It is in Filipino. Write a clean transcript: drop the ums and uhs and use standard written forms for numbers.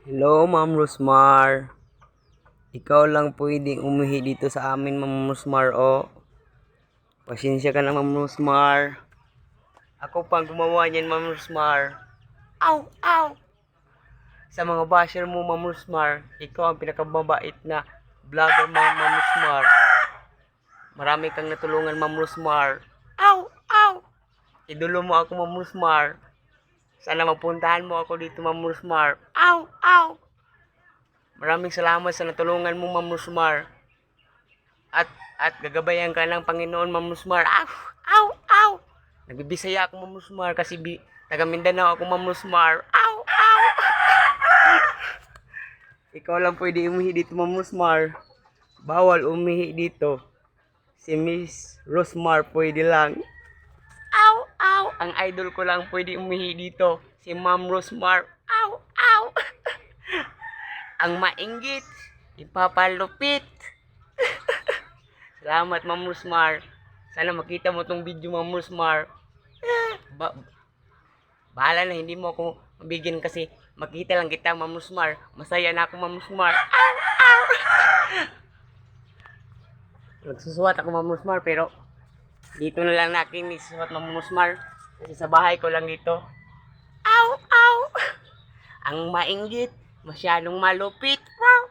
Hello, Ma'am Rosmar. Ikaw lang pwedeng umuhi dito sa amin, Ma'am Rosmar, o. Pasensya ka na, Ma'am Rosmar. Ako pang gumawa niyan, Ma'am Rosmar. Aw! Aw! Sa mga basher mo, Ma'am Rosmar, ikaw ang pinakamabait na vlogger, Ma'am Rosmar. Marami kang natulungan, Ma'am Rosmar. Aw! Aw! Idolo mo ako, Ma'am Rosmar. Sana mapuntahan mo ako dito, Ma'am Rosmar. Aw! Aw! Maraming salamat sa natulungan mo, Ma'am Rosmar. At gagabayan ka ng Panginoon, Ma'am Rosmar. Aw! Aw! Aw! Nagbibisaya ako, Ma'am Rosmar, kasi taga Mindanao ako, Ma'am Rosmar. Aw! Aw! Ikaw lang pwede umihi dito, Ma'am Rosmar. Bawal umihi dito. Si Miss Rosmar pwede lang. Aw! Aw! Ang idol ko lang pwede umihi dito. Si Ma'am Rosmar. Aw! Aw! Ang mainggit, ipapalupit. Salamat, Ma'am Rosmar. Sana makita mo tong video, Ma'am Rosmar. Ba Bahala na, hindi mo ako mabigyan kasi makita lang kita, Ma'am Rosmar. Masaya na ako, Ma'am Rosmar. Aw! Aw! Nagsusuwat ako, Ma'am Rosmar, pero dito na lang natin isusuwat, Ma'am Rosmar. Kasi sa bahay ko lang dito. Aw! Aw! Ang mainggit, masyadong malupit. Wow!